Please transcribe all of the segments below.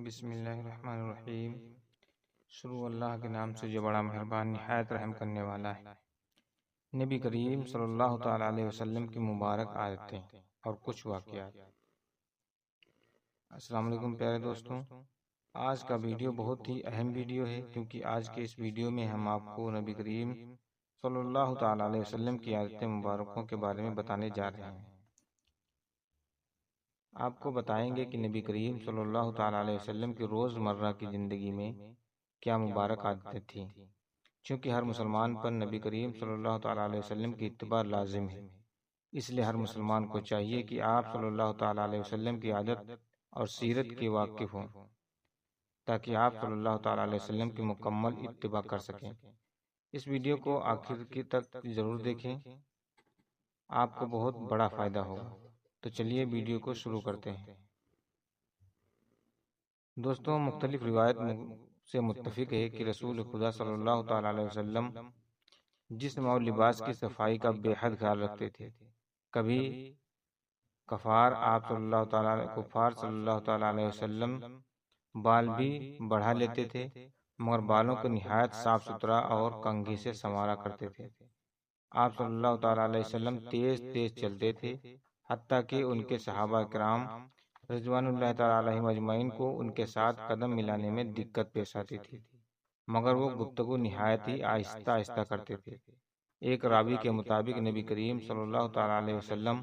بسم اللہ الرحمن الرحیم۔ شروع اللہ کے نام سے جو بڑا مہربان نہایت رحم کرنے والا ہے۔ نبی کریم صلی اللہ تعالی علیہ وسلم کی مبارک عادتیں اور کچھ واقعات۔ السلام علیکم پیارے دوستوں، آج کا ویڈیو بہت ہی اہم ویڈیو ہے، کیونکہ آج کے اس ویڈیو میں ہم آپ کو نبی کریم صلی اللہ تعالی علیہ وسلم کی عادتیں مبارکوں کے بارے میں بتانے جا رہے ہیں۔ آپ کو بتائیں گے کہ نبی کریم صلی اللہ تعالی علیہ وسلم کی روز مرہ کی زندگی میں کیا مبارک عادتیں تھیں، چونکہ ہر مسلمان پر نبی کریم صلی اللہ تعالی علیہ وسلم کی اتباع لازم ہے۔ اس لیے ہر مسلمان کو چاہیے کہ آپ صلی اللہ تعالی علیہ وسلم کی عادت اور سیرت کے واقف ہوں، تاکہ آپ صلی اللہ تعالی علیہ وسلم کی مکمل اتباع کر سکیں۔ اس ویڈیو کو آخر تک ضرور دیکھیں، آپ کو بہت بڑا فائدہ ہوگا۔ تو چلیے ویڈیو کو شروع کرتے ہیں۔ دوستوں، مختلف روایت سے متفق ہے کہ رسول خدا صلی اللہ تعالی علیہ وسلم جسم اور لباس کی صفائی کا بے حد خیال رکھتے تھے۔ کبھی کفار صلی اللہ تعالی علیہ وسلم بال بھی بڑھا لیتے تھے، مگر بالوں کو نہایت صاف ستھرا اور کنگھی سے سنوارا کرتے تھے۔ آپ صلی اللہ تعالی علیہ وسلم تیز چلتے تھے، حتیٰ کہ ان کے صحابہ کرام رضوان اللہ تعالی علیہم اجمعین کو ان کے ساتھ قدم ملانے میں دقت پیش آتی تھی، مگر وہ گفتگو نہایت ہی آہستہ آہستہ کرتے تھے۔ ایک راوی کے مطابق نبی کریم صلی اللہ تعالی علیہ وسلم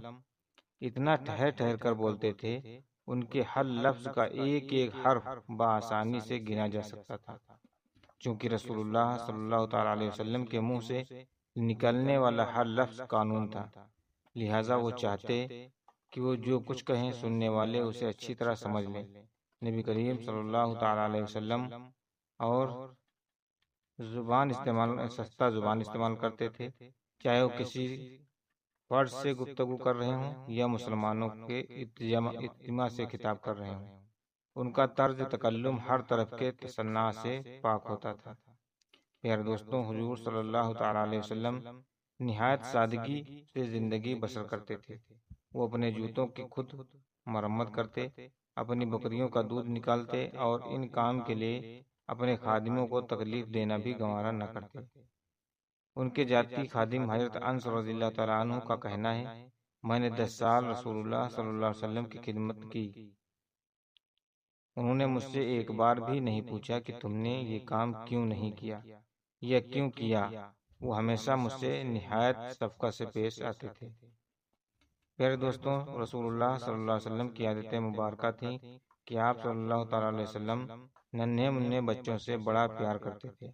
اتنا ٹھہر ٹھہر کر بولتے تھے، ان کے ہر لفظ کا ایک ایک حرف بآسانی سے گنا جا سکتا تھا، چونکہ رسول اللہ صلی اللہ تعالی علیہ وسلم کے منہ سے نکلنے والا ہر لفظ قانون تھا، لہٰذا وہ چاہتے کہ وہ جو کچھ کہیں سننے والے اسے اچھی طرح سمجھ لیں۔ نبی کریم صلی اللہ تعالی علیہ وسلم اور سستہ زبان استعمال کرتے تھے، چاہے وہ کسی فرد سے گفتگو کر رہے ہوں یا مسلمانوں کے اجتماع سے خطاب کر رہے ہوں۔ ان کا طرز تکلم ہر طرف کے تصنع سے پاک ہوتا تھا۔ پیارے دوستوں، حضور صلی اللہ تعالی علیہ وسلم نہایت سادگی سے زندگی بسر کرتے تھے۔ وہ اپنے جوتوں کی خود مرمت کرتے، اپنی بکریوں کا دودھ نکالتے اور ان کام کے لیے اپنے خادموں کو تکلیف دینا بھی گوارا نہ کرتے۔ ان کے ذاتی خادم حضرت انس رضی اللہ تعالیٰ عنہ کا کہنا ہے، میں نے 10 سال رسول اللہ صلی اللہ علیہ وسلم کی خدمت کی، انہوں نے مجھ سے ایک بار بھی نہیں پوچھا کہ تم نے یہ کام کیوں نہیں کیا یا کیوں کیا۔ وہ ہمیشہ مجھ سے نہایت شفقت سے پیش آتے تھے۔ پیارے دوستوں، رسول اللہ صلی اللہ علیہ وسلم کی عادتیں مبارکہ تھیں کہ آپ صلی اللہ تعالی علیہ وسلم ننھے منھے بچوں سے بڑا پیار کرتے تھے،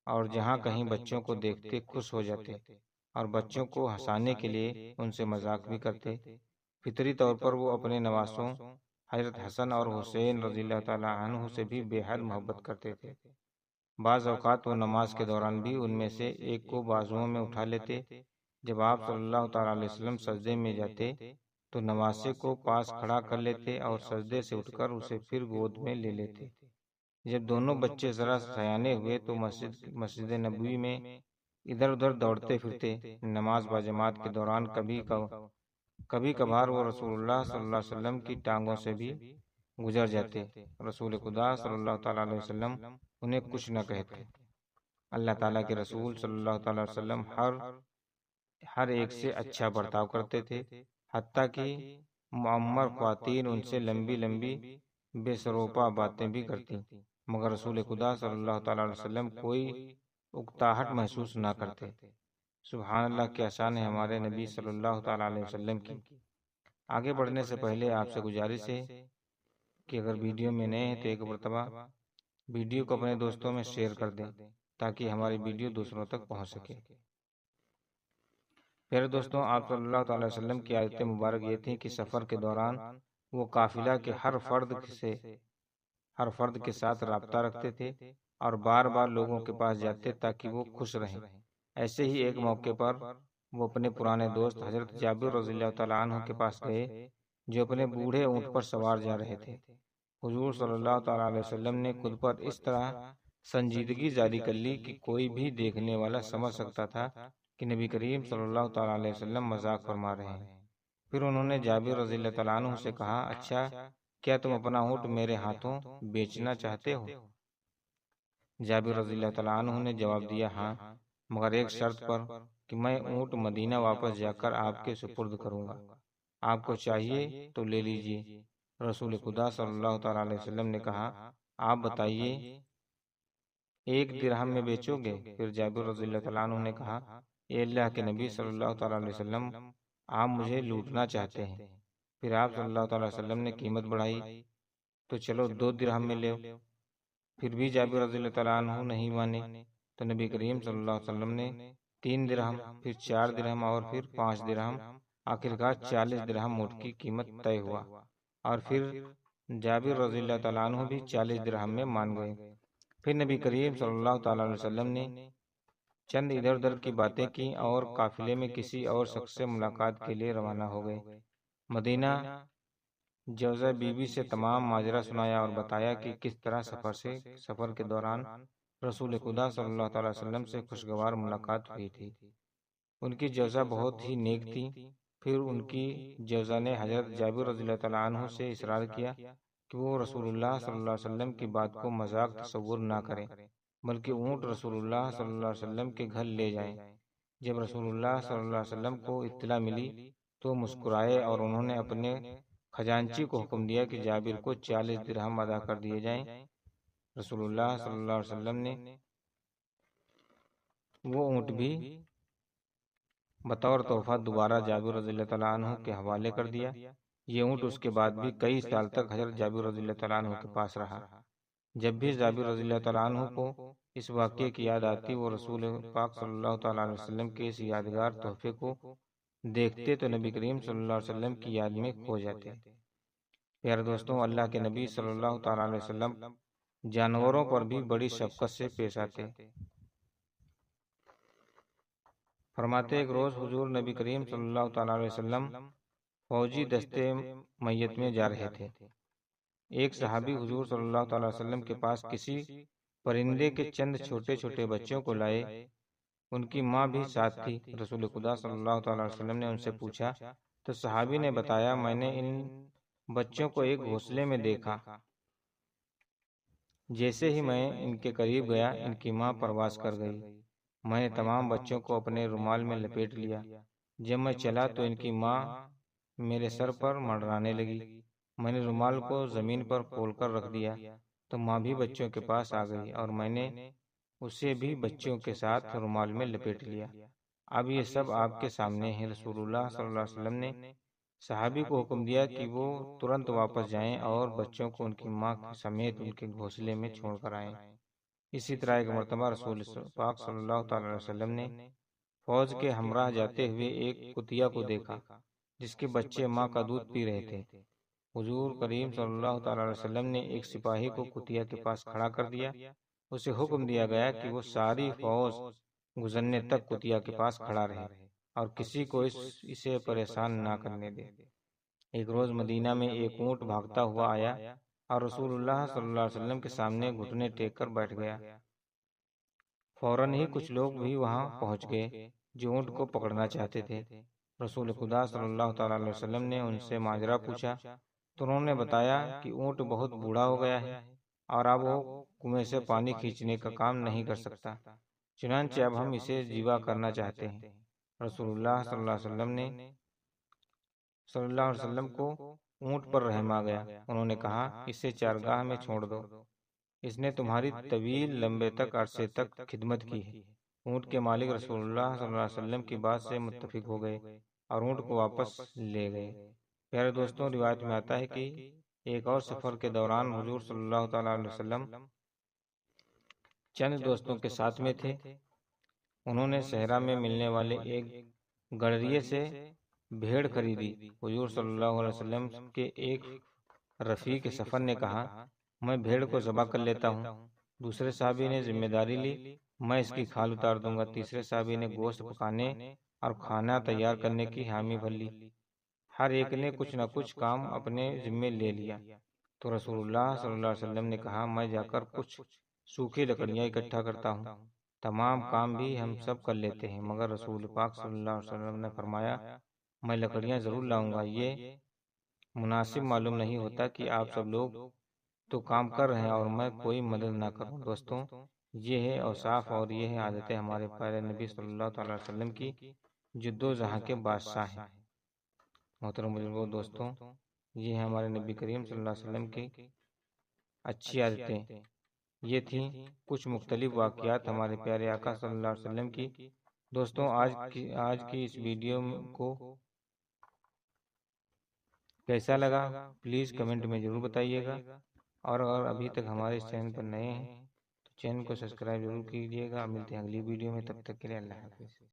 اور جہاں کہیں بچوں کو دیکھتے خوش ہو جاتے، اور بچوں کو ہنسانے کے لیے ان سے مذاق بھی کرتے۔ فطری طور پر وہ اپنے نواسوں حضرت حسن اور حسین رضی اللہ تعالی عنہ سے بھی بے حد محبت کرتے تھے۔ بعض اوقات وہ نماز کے دوران بھی ان میں سے ایک کو بازوؤں میں اٹھا لیتے۔ جب آپ صلی اللہ تعالی علیہ وسلم سجدے میں جاتے تو نواسے کو پاس کھڑا کر لیتے اور سجدے سے اٹھ کر اسے پھر گود میں لے لیتے۔ جب دونوں بچے ذرا سیانے ہوئے تو مسجد نبوی میں ادھر ادھر دوڑتے پھرتے۔ نماز باجماعت کے دوران کبھی کبھار وہ رسول اللہ صلی اللہ علیہ وسلم کی ٹانگوں سے بھی گزر جاتے۔ رسول خدا صلی اللہ تعالی علیہ وسلم انہیں کچھ نہ کہتے۔ اللہ تعالیٰ کے رسول صلی اللہ تعالی علیہ وسلم ہر ایک سے اچھا برتاؤ کرتے تھے، حتیٰ کہ معمر خواتین ان سے لمبی لمبی بے سروپا باتیں بھی کرتی، مگر رسول خدا صلی اللہ تعالی علیہ وسلم کوئی اکتاہٹ محسوس نہ کرتے۔ سبحان اللہ، کیا شان ہے ہمارے نبی صلی اللہ تعالی علیہ وسلم کی۔ آگے بڑھنے سے پہلے آپ سے گزارش ہے کہ اگر ویڈیو میں نئے ہیں تو ایک مرتبہ ویڈیو کو اپنے دوستوں میں شیئر کر دیں، تاکہ ہماری ویڈیو دوسروں تک پہنچ سکے۔ پیارے دوستوں، آپ صلی اللہ تعالی وسلم کی عادت مبارک یہ تھی کہ سفر کے دوران وہ قافلہ کے ہر فرد کے ساتھ رابطہ رکھتے تھے اور بار بار لوگوں کے پاس جاتے تاکہ وہ خوش رہیں۔ ایسے ہی ایک موقع پر وہ اپنے پرانے دوست حضرت جابر رضی اللہ تعالیٰ عنہ کے پاس گئے، جو اپنے بوڑھے اونٹ پر سوار جا رہے تھے۔ حضور صلی اللہ تعالی علیہ وسلم نے خود پر اس طرح سنجیدگی جاری کر لی کہ کوئی بھی دیکھنے والا سمجھ سکتا تھا کہ نبی کریم صلی اللہ تعالی علیہ وسلم مذاق فرما رہے ہیں۔ پھر انہوں نے جابر رضی اللہ تعالیٰ عنہ سے کہا، اچھا کیا تم اپنا اونٹ میرے ہاتھوں بیچنا چاہتے ہو؟ جابر رضی اللہ تعالیٰ عنہ نے جواب دیا، ہاں، مگر ایک شرط پر کہ میں اونٹ مدینہ واپس جا کر آپ کے سپرد کروں گا۔ آپ کو چاہیے تو لے لیجیے۔ رسول خدا صلی اللہ تعالیٰ علیہ وسلم نے کہا، آپ بتائیے، 1 درہم میں بیچو گے؟ پھر جابر رضی اللہ تعالیٰ عنہ نے کہا، اے اللہ کے نبی صلی اللہ تعالیٰ علیہ وسلم، آپ مجھے لوٹنا چاہتے ہیں۔ پھر آپ صلی اللہ تعالیٰ علیہ وسلم نے قیمت بڑھائی، تو چلو 2 درہم میں لے۔ پھر بھی جابر رضی اللہ تعالیٰ عنہ نہیں مانے، تو نبی کریم صلی اللہ علیہ وسلم نے 3 درہم، پھر 4 درہم اور پھر 5 درہم، آخرکار 40 درہم اونٹ کی قیمت طے ہوا، اور پھر جابر رضی اللہ تعالیٰ عنہ بھی 40 درہم میں مان گئے۔ پھر نبی کریم صلی اللہ تعالیٰ علیہ وسلم نے چند ادھر ادھر کی باتیں کی اور قافلے میں کسی اور شخص سے ملاقات کے لیے روانہ ہو گئے۔ مدینہ جوزہ بی بی سے تمام ماجرا سنایا اور بتایا کہ کس طرح سفر کے دوران رسول خدا صلی اللہ تعالیٰ وسلم سے خوشگوار ملاقات ہوئی تھی۔ ان کی جوزہ بہت ہی نیک تھی۔ پھر ان کی جوزہ نے حضرت جابر رضی اللہ تعالیٰ عنہ سے اصرار کیا کہ وہ رسول اللہ صلی اللہ علیہ وسلم کی بات کو مذاق تصور نہ کریں، بلکہ اونٹ رسول اللہ صلی اللہ علیہ وسلم کے گھر لے جائیں۔ جب رسول اللہ صلی اللہ علیہ وسلم کو اطلاع ملی تو مسکرائے اور انہوں نے اپنے خزانچی کو حکم دیا کہ جابر کو 40 درہم ادا کر دیے جائیں۔ رسول اللہ صلی اللہ علیہ وسلم نے وہ اونٹ بھی بطور تحفہ دوبارہ جابر رضی اللہ تعالیٰ عنہ کے حوالے کر دیا۔ یہ اونٹ اس کے بعد بھی کئی سال تک حضرت جابر رضی اللہ تعالیٰ عنہ کے پاس رہا۔ جب بھی جابر رضی اللہ تعالیٰ عنہ کو اس واقعے کی یاد آتی، وہ رسول پاک صلی اللہ تعالیٰ علیہ وسلم کے اس یادگار تحفے کو دیکھتے تو نبی کریم صلی اللہ علیہ وسلم کی یاد میں کھو جاتے۔ پیارے دوستوں، اللہ کے نبی صلی اللہ تعالیٰ علیہ وسلم جانوروں پر بھی بڑی شفقت سے پیش آتے۔ فرماتے، ایک روز حضور نبی کریم صلی اللہ تعالیٰ علیہ وسلم فوجی دستے میت میں جا رہے تھے۔ ایک صحابی حضور صلی اللہ تعالیٰ علیہ وسلم کے پاس کسی پرندے کے چند چھوٹے چھوٹے بچوں کو لائے۔ ان کی ماں بھی ساتھ تھی۔ رسول خدا صلی اللہ تعالیٰ علیہ وسلم نے ان سے پوچھا تو صحابی نے بتایا، میں نے ان بچوں کو ایک گھونسلے میں دیکھا۔ جیسے ہی میں ان کے قریب گیا، ان کی ماں پرواز کر گئی۔ میں نے تمام بچوں کو اپنے رومال میں لپیٹ لیا۔ جب میں چلا تو ان کی ماں میرے سر پر منڈرانے لگی۔ میں نے رومال کو زمین پر کھول کر رکھ دیا تو ماں بھی بچوں کے پاس آ گئی اور میں نے اسے بھی بچوں کے ساتھ رومال میں لپیٹ لیا۔ اب یہ سب آپ کے سامنے ہے۔ رسول اللہ صلی اللہ علیہ وسلم نے صحابی کو حکم دیا کہ وہ ترنت واپس جائیں اور بچوں کو ان کی ماں سمیت ان کے گھونسلے میں چھوڑ کر آئیں۔ اسی طرح ایک مرتبہ رسول پاک صلی اللہ تعالی علیہ وسلم نے فوج کے ہمراہ جاتے ہوئے ایک کتیا کو دیکھا جس کے بچے ماں کا دودھ پی رہے تھے۔ حضور کریم صلی اللہ تعالی علیہ وسلم نے ایک سپاہی کو کتیا کے پاس کھڑا کر دیا۔ اسے حکم دیا گیا کہ وہ ساری فوج گزرنے تک کتیا کے پاس کھڑا رہے اور کسی کو اسے پریشان نہ کرنے دے۔ ایک روز مدینہ میں ایک اونٹ بھاگتا ہوا آیا اور رسول اللہ صلی اللہ علیہ وسلم کے سامنے گھٹنے ٹیک کر بیٹھ گیا۔ فوراً ہی کچھ لوگ بھی وہاں پہنچ گئے جو اونٹ کو پکڑنا چاہتے تھے۔ رسول خدا صلی اللہ تعالی علیہ وسلم نے ان سے ماجرا پوچھا تو انہوں نے بتایا کہ اونٹ بہت بوڑھا ہو گیا ہے اور اب وہ کنویں سے پانی کھینچنے کا کام نہیں کر سکتا، چنانچہ اب ہم اسے ذبح کرنا چاہتے ہیں۔ رسول اللہ صلی اللہ علیہ وسلم کو اونٹ پر رحم آ گیا۔ انہوں نے کہا، اسے چارگاہ میں چھوڑ دو، اس نے تمہاری طویل لمبے تک عرصے تک خدمت کی ہے۔ اونٹ کے مالک رسول اللہ صلی اللہ علیہ وسلم کی بات سے متفق ہو گئے اور اونٹ کو واپس لے گئے۔ پیارے دوستوں، روایت میں آتا ہے کہ ایک اور سفر کے دوران حضور صلی اللہ تعالیٰ علیہ وسلم چند دوستوں کے ساتھ میں تھے۔ انہوں نے صحرا میں ملنے والے ایک گڑریے سے بھیڑ خریدی۔ حضور صلی اللہ علیہ وسلم کے ایک رفیق سفر نے کہا، میں بھیڑ کو ذبح کر لیتا ہوں۔ دوسرے صحابی نے ذمہ داری لی، میں اس کی کھال اتار دوں گا۔ تیسرے صحابی نے گوشت پکانے اور کھانا تیار کرنے کی حامی بھر لی۔ ہر ایک نے کچھ نہ کچھ کام اپنے ذمے لے لیا۔ تو رسول اللہ صلی اللہ علیہ وسلم نے کہا، میں جا کر کچھ سوکھی لکڑیاں اکٹھا کرتا ہوں۔ تمام کام بھی ہم سب کر لیتے ہیں، مگر رسول پاک صلی اللہ علیہ وسلم نے فرمایا، میں لکڑیاں ضرور لاؤں گا، یہ مناسب معلوم نہیں ہوتا کہ آپ سب لوگ تو کام کر رہے ہیں اور میں کوئی مدد نہ کروں۔ دوستوں، یہ ہے اوصاف اور یہ ہے عادتیں ہمارے پیارے نبی صلی اللہ تعالی وسلم کی، جو دو جہاں کے بادشاہ ہیں۔ محترم بزرگوں، دوستوں، یہ ہے ہمارے نبی کریم صلی اللہ علیہ وسلم کی اچھی عادتیں۔ یہ تھیں کچھ مختلف واقعات ہمارے پیارے آقا صلی اللہ علیہ وسلم کی۔ دوستوں، آج کی اس ویڈیو کو کیسا لگا پلیز کمنٹ میں ضرور بتائیے گا، اور اگر ابھی تک ہمارے اس چینل پر نئے ہیں تو چینل کو سبسکرائب ضرور کیجیے گا۔ ملتے ہیں اگلی ویڈیو میں، تب تک کے لیے اللہ حافظ۔